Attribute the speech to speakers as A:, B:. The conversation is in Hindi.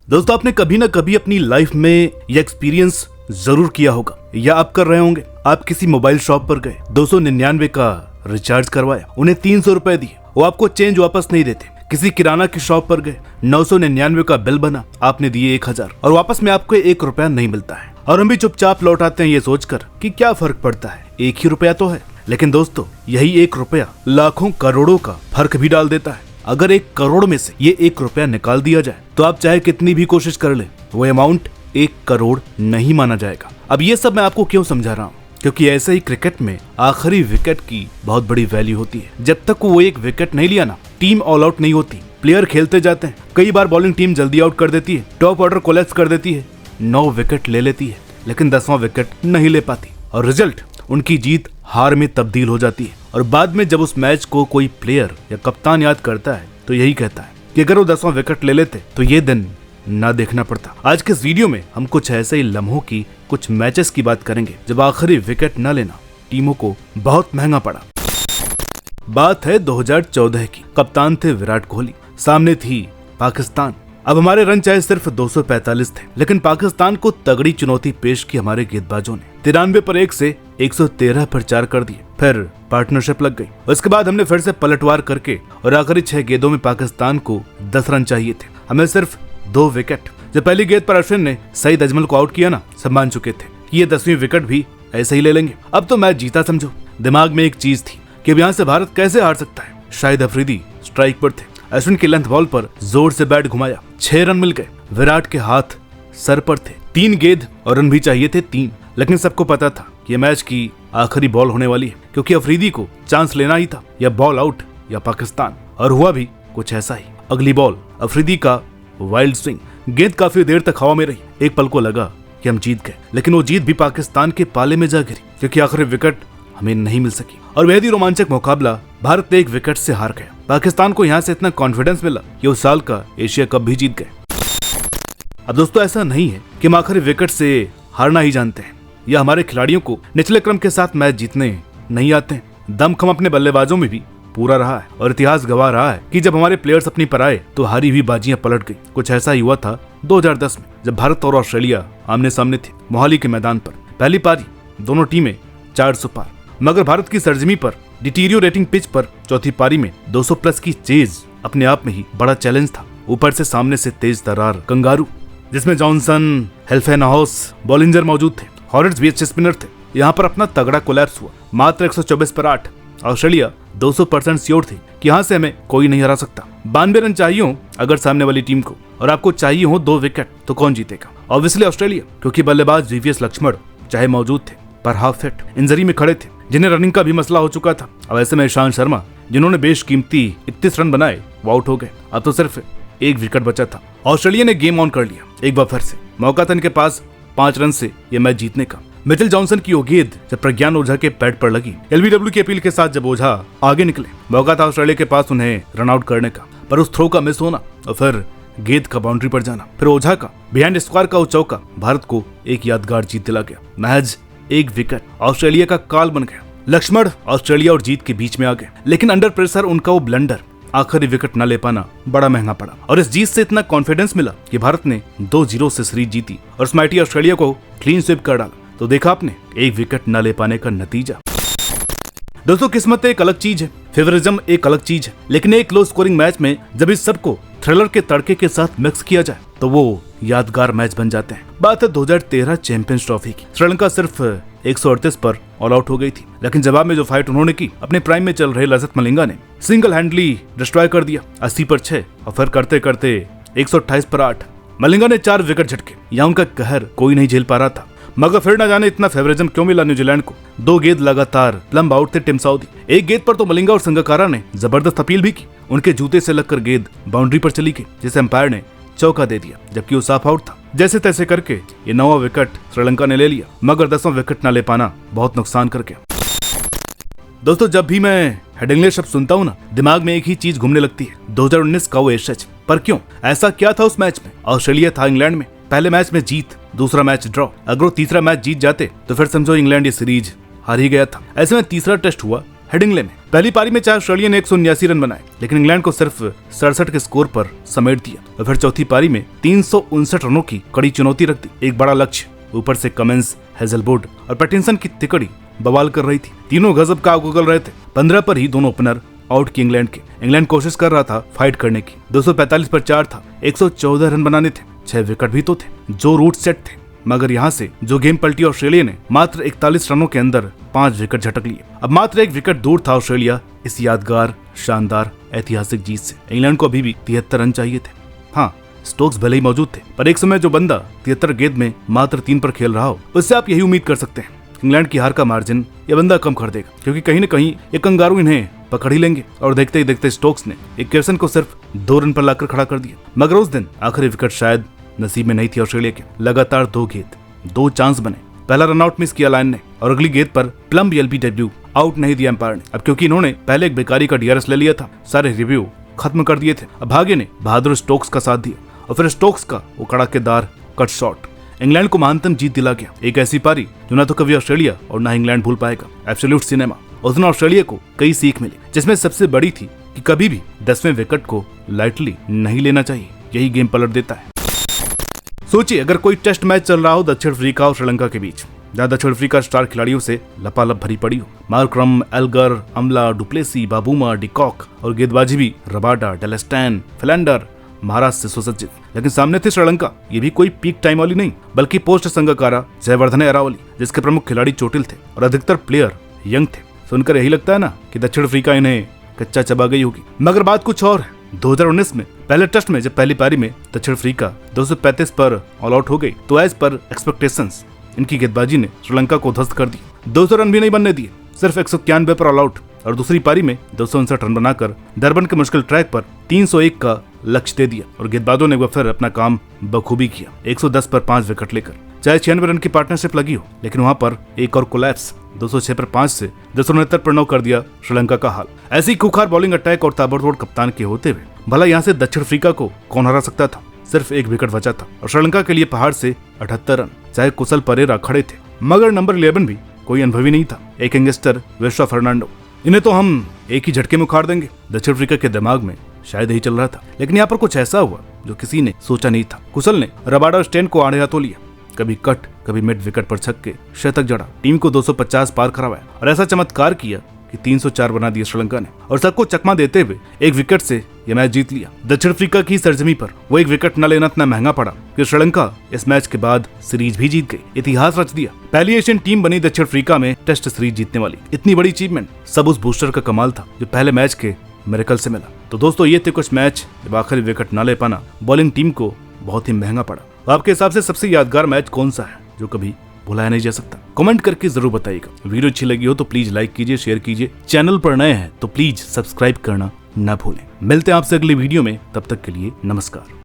A: दोस्तों आपने कभी ना कभी अपनी लाइफ में यह एक्सपीरियंस जरूर किया होगा या आप कर रहे होंगे। आप किसी मोबाइल शॉप पर गए, 299 का रिचार्ज करवाया, उन्हें 300 रुपए दिए, वो आपको चेंज वापस नहीं देते। किसी किराना की शॉप पर गए, 999 का बिल बना, आपने दिए 1000 और वापस में आपको 1 रुपया नहीं मिलता है। और हम भी चुपचाप लौट आते हैं ये सोचकर कि क्या फर्क पड़ता है, 1 ही रुपया तो है। लेकिन दोस्तों यही 1 रुपया लाखों करोड़ों का फर्क भी डाल देता है। अगर 1 करोड़ में से ये 1 रुपया निकाल दिया जाए तो आप चाहे कितनी भी कोशिश कर ले, वो अमाउंट 1 करोड़ नहीं माना जाएगा। अब ये सब मैं आपको क्यों समझा रहा हूँ, क्योंकि ऐसे ही क्रिकेट में आखिरी विकेट की बहुत बड़ी वैल्यू होती है। जब तक वो 1 विकेट नहीं लिया ना, टीम ऑल आउट नहीं होती। प्लेयर खेलते जाते हैं, कई बार बॉलिंग टीम जल्दी आउट कर देती है, टॉप ऑर्डर कोलैप्स कर देती है, 9 विकेट ले लेती है, लेकिन 10वां विकेट नहीं ले पाती और रिजल्ट उनकी जीत हार में तब्दील हो जाती है। और बाद में जब उस मैच को कोई प्लेयर या कप्तान याद करता है तो यही कहता है कि अगर वो 10वां विकेट ले लेते तो ये दिन ना देखना पड़ता। आज के इस वीडियो में हम कुछ ऐसे ही लम्हों की, कुछ मैचेस की बात करेंगे जब आखिरी विकेट न लेना टीमों को बहुत महंगा पड़ा। बात है 2014 की। कप्तान थे विराट कोहली, सामने थी पाकिस्तान। अब हमारे रन चाहे सिर्फ 245 थे, लेकिन पाकिस्तान को तगड़ी चुनौती पेश की हमारे गेंदबाजों ने। 93 पर 1 से 113 पर 4 कर दिए, फिर पार्टनरशिप लग गई। उसके बाद हमने फिर से पलटवार करके और आखिरी 6 गेंदों में पाकिस्तान को 10 रन चाहिए थे, हमें सिर्फ 2 विकेट। जब पहली गेंद पर अश्विन ने सईद अजमल को आउट किया ना, सब मान चुके थे कि ये 10वीं विकेट भी ऐसे ही ले लेंगे। अब तो मैच जीता समझो। दिमाग में एक चीज थी कि अब यहाँ से भारत कैसे हार सकता है। शाहिद अफरीदी स्ट्राइक पर थे, अश्विन की लेंथ बॉल पर जोर से बैट घुमाया, 6 रन मिल गए। विराट के हाथ सर पर थे, 3 गेंद और रन भी चाहिए थे 3, लेकिन सबको पता था कि मैच की आखिरी बॉल होने वाली है, क्योंकि अफरीदी को चांस लेना ही था, या बॉल आउट या पाकिस्तान। और हुआ भी कुछ ऐसा ही। अगली बॉल अफरीदी का वाइल्ड स्विंग, गेंद काफी देर तक हवा में रही। एक पल को लगा कि हम जीत गए, लेकिन वो जीत भी पाकिस्तान के पाले में जा गिरी, क्योंकि आखिरी विकेट हमें नहीं मिल सकी। और बेहद ही रोमांचक मुकाबला, भारत 1 विकेट से हार गया। पाकिस्तान को यहाँ से इतना कॉन्फिडेंस मिला कि उस साल का एशिया कप भी जीत गए। अब दोस्तों ऐसा नहीं है कि हम आखिरी विकेट से हारना ही जानते हैं, या हमारे खिलाड़ियों को निचले क्रम के साथ मैच जीतने नहीं आते हैं। दमखम अपने बल्लेबाजों में भी पूरा रहा है और इतिहास गवाह रहा है कि जब हमारे प्लेयर्स अपनी पर आए तो हारी हुई बाजियां पलट गई। कुछ ऐसा ही हुआ था 2010 में, जब भारत और ऑस्ट्रेलिया आमने सामने थे मोहाली के मैदान पर। पहली पारी दोनों टीमें 400 पार, मगर भारत की सरजमी पर डिटीरियोरेटिंग पिच पर चौथी पारी में 200 प्लस की चेज अपने आप में ही बड़ा चैलेंज था। ऊपर से सामने से तेज तर्रार कंगारू, जिसमें जॉनसन, हेल्फेनहाउस, बॉलिंजर मौजूद थे, हॉरिट्स भी अच्छे स्पिनर थे। यहाँ पर अपना तगड़ा कोलैप्स हुआ। मात्र 124 पर 8। ऑस्ट्रेलिया 200% श्योर थी कि यहाँ से हमें कोई नहीं हरा सकता। 92 रन चाहिए हो अगर सामने वाली टीम को, और आपको चाहिए हो 2 विकेट, तो कौन जीतेगा? ऑब्वियसली ऑस्ट्रेलिया, क्योंकि बल्लेबाज वीवीएस लक्ष्मण चाहे मौजूद थे पर हाफ फिट इंजरी में खड़े थे, जिन्हें रनिंग का भी मसला हो चुका था। अब ऐसे में ईशांत शर्मा, जिन्होंने बेशकीमती 31 रन बनाए, वो आउट हो गए। अब तो सिर्फ 1 विकेट बचा था। ऑस्ट्रेलिया ने गेम ऑन कर लिया एक बार फिर से। मौका था इनके पास 5 रन से ये मैच जीतने का। मिचेल जॉनसन की वो गेंद जब प्रज्ञान ओझा के पैड पर लगी, एलबीडब्ल्यू की अपील के साथ जब ओझा आगे निकले, मौका था ऑस्ट्रेलिया के पास उन्हें रन आउट करने का, पर उस थ्रो का मिस होना और फिर गेंद का बाउंड्री पर जाना, फिर ओझा का बिहाइंड स्क्वायर का चौका भारत को एक यादगार जीत दिला गया। महज 1 विकेट ऑस्ट्रेलिया का काल बन गया। लक्ष्मण ऑस्ट्रेलिया और जीत के बीच में आ गए, लेकिन अंडर प्रेशर उनका वो ब्लंडर, आखिरी विकेट न ले पाना बड़ा महंगा पड़ा। और इस जीत से इतना कॉन्फिडेंस मिला कि भारत ने 2-0 से सीरीज जीती और स्माइटी ऑस्ट्रेलिया को क्लीन स्वीप कर डाला। तो देखा आपने 1 विकेट न ले पाने का नतीजा। दोस्तों किस्मत एक अलग चीज है, फेवरिज्म एक अलग चीज है, लेकिन एक लो स्कोरिंग मैच में जब इस सबको थ्रिलर के तड़के के साथ मिक्स किया जाए तो वो यादगार मैच बन जाते हैं। बात है 2013 चैंपियंस ट्रॉफी की। श्रीलंका सिर्फ 138 पर ऑल आउट हो गई थी, लेकिन जवाब में जो फाइट उन्होंने की, अपने प्राइम में चल रहे लसिथ मलिंगा ने सिंगल हैंडली डिस्ट्रॉय कर दिया। 80 पर 6 और फिर करते करते 128 पर 8। मलिंगा ने 4 विकेट झटके। यहाँ उनका कहर कोई नहीं झेल पा रहा था, मगर फिर न जाने इतना फेवरिज्म क्यों मिला न्यूजीलैंड को। 2 गेंद लगातार प्लम्ब आउट थे टिम साउदी। एक गेंद पर तो मलिंगा और संगकारा ने जबरदस्त अपील भी की। उनके जूते से लगकर गेंद बाउंड्री पर चली गई, जिसे अंपायर ने चौका दे दिया, जबकि वो साफ आउट था। जैसे तैसे करके ये 9वां विकेट श्रीलंका ने ले लिया, मगर 10वां विकेट न ले पाना बहुत नुकसान कर गया। दोस्तों जब भी मैं हेडिंग्ले शब्द सुनता हूँ ना, दिमाग में एक ही चीज घूमने लगती है, 2019 का वो एशेज। पर क्यों? ऐसा क्या था उस मैच में? ऑस्ट्रेलिया था इंग्लैंड में, पहले मैच में जीत, दूसरा मैच ड्रॉ। अगर वो तीसरा मैच जीत जाते तो फिर समझो इंग्लैंड ये सीरीज हार ही गया था। ऐसे में तीसरा टेस्ट हुआ हेडिंगले में। पहली पारी में 4 ऑस्ट्रेलिया ने 179 रन बनाए, लेकिन इंग्लैंड को सिर्फ 67 के स्कोर पर समेट दिया और फिर चौथी पारी में 359 रनों की कड़ी चुनौती रख दी। एक बड़ा लक्ष्य, ऊपर से कमिंस, हेजलवुड और पैटिंसन की तिकड़ी बवाल कर रही थी। तीनों गजब का उगल रहे थे। 15 पर ही दोनों ओपनर आउट की इंग्लैंड के। इंग्लैंड कोशिश कर रहा था फाइट करने की। 245 पर 4 था, 114 रन बनाने थे, 6 विकेट भी तो थे जो रूट सेट थे, मगर यहाँ से जो गेम पलटी ऑस्ट्रेलिया ने मात्र 41 रनों के अंदर 5 विकेट झटक लिए। अब मात्र 1 विकेट दूर था ऑस्ट्रेलिया इस यादगार, शानदार, ऐतिहासिक जीत से। इंग्लैंड को अभी भी 73 रन चाहिए थे। हाँ, स्टोक्स भले ही मौजूद थे, पर एक समय जो बंदा 73 गेंद में मात्र 3 पर खेल रहा हो, उससे आप यही उम्मीद कर सकते हैं इंग्लैंड की हार का मार्जिन ये बंदा कम कर देगा, क्योंकि कहीं न कहीं ये कंगारू इन्हें पकड़ ही लेंगे। और देखते ही देखते स्टोक्स ने एक केर्सन को सिर्फ 2 रन पर लाकर खड़ा कर दिया। मगर उस दिन आखिरी विकेट शायद नसीब में नहीं थी ऑस्ट्रेलिया के। लगातार 2 गेंद, 2 चांस बने। पहला रनआउट मिस किया लाइन ने और अगली गेंद पर प्लम्ब एलबीडब्ल्यू आउट नहीं दिया एम्पायर ने। अब क्योंकि इन्होंने पहले एक बेकारी का डीआरएस ले लिया था, सारे रिव्यू खत्म कर दिए थे। अब भाग्य ने बहादुर स्टोक्स का साथ दिया और फिर स्टोक्स का वो कड़ाकेदार कट शॉट इंग्लैंड को महानतम जीत दिला गया। एक ऐसी पारी जो ना तो कभी ऑस्ट्रेलिया और ना इंग्लैंड भूल पाएगा। Absolute cinema. उस दिन ऑस्ट्रेलिया को कई सीख मिली, जिसमें सबसे बड़ी थी कि कभी भी 10वें विकेट को लाइटली नहीं लेना चाहिए। यही गेम पलट देता है। सोचिए अगर कोई टेस्ट मैच चल रहा हो दक्षिण अफ्रीका और श्रीलंका के बीच, जहाँ दक्षिण अफ्रीका स्टार खिलाड़ियों से लपालप भरी पड़ी हो। मार्क्रम, एल्गर, अमला, डुप्लेसी, बाबूमा, डिकॉक और गेंदबाजी भी रबाडा, डेलेस्टैन, फिलैंडर, महाराष्ट्र से सुसज्जित। लेकिन सामने थी श्रीलंका, ये भी कोई पीक टाइम वाली नहीं, बल्कि पोस्ट संगकारा जयवर्धने अरावली, जिसके प्रमुख खिलाड़ी चोटिल थे और अधिकतर प्लेयर यंग थे। सुनकर यही लगता है ना कि दक्षिण अफ्रीका इन्हें कच्चा चबा गई होगी, मगर बात कुछ और है। 2019 में पहले टेस्ट में जब पहली पारी में दक्षिण अफ्रीका 235 पर ऑल आउट हो गई, तो एज पर एक्सपेक्टेशंस इनकी गेंदबाजी ने श्रीलंका को ध्वस्त कर दी। 200 रन भी नहीं बनने दिए, सिर्फ 191 पर ऑल आउट और दूसरी पारी में 259 रन बनाकर डरबन के मुश्किल ट्रैक पर 301 का लक्ष्य दे दिया और गेंदबाजों ने फिर अपना काम बखूबी किया, 110 पर 5 विकेट लेकर। चाहे 96 रन की पार्टनरशिप लगी हो, लेकिन वहां पर एक और कोलैप्स 206 पर 5 से 269 पर 9 कर दिया श्रीलंका का हाल। ऐसी खूंखार बॉलिंग अटैक और ताबड़तोड़ कप्तान के होते हुए भला यहाँ से दक्षिण अफ्रीका को कौन हरा सकता था। सिर्फ 1 विकेट बचा था और श्रीलंका के लिए पहाड़ से 78 रन। चाहे कुशल परेरा खड़े थे, मगर नंबर 11 भी कोई अनुभवी नहीं था, एक यंगस्टर विश्वा फर्नांडो। इन्हें तो हम एक ही झटके में उखाड़ देंगे, दक्षिण अफ्रीका के दिमाग में शायद यही चल रहा था। लेकिन यहाँ पर कुछ ऐसा हुआ जो किसी ने सोचा नहीं था। कुशल ने रबाडा स्टेन को आड़े हाथों लिया, कभी कट कभी मिड विकेट पर छक्के, शतक जड़ा, टीम को 250 पार करवाया और ऐसा चमत्कार किया कि 304 बना दिए श्रीलंका ने और सबको चकमा देते हुए 1 विकेट से यह मैच जीत लिया। दक्षिण अफ्रीका की सरजमी पर वो 1 विकेट न लेना इतना महंगा पड़ा कि श्रीलंका इस मैच के बाद सीरीज भी जीत गई, इतिहास रच दिया। पहली एशियन टीम बनी दक्षिण अफ्रीका में टेस्ट सीरीज जीतने वाली। इतनी बड़ी अचीवमेंट सब उस बूस्टर का कमाल था जो पहले मैच के मिरेकल से मिला। तो दोस्तों ये थे कुछ मैच जब आखिरी विकेट न ले पाना बॉलिंग टीम को बहुत ही महंगा पड़ा। तो आपके हिसाब से सबसे यादगार मैच कौन सा है जो कभी भुलाया नहीं जा सकता? कमेंट करके जरूर बताइएगा। वीडियो अच्छी लगी हो तो प्लीज लाइक कीजिए, शेयर कीजिए। चैनल पर नए हैं तो प्लीज सब्सक्राइब करना ना भूलें। मिलते हैं आपसे अगली वीडियो में, तब तक के लिए नमस्कार।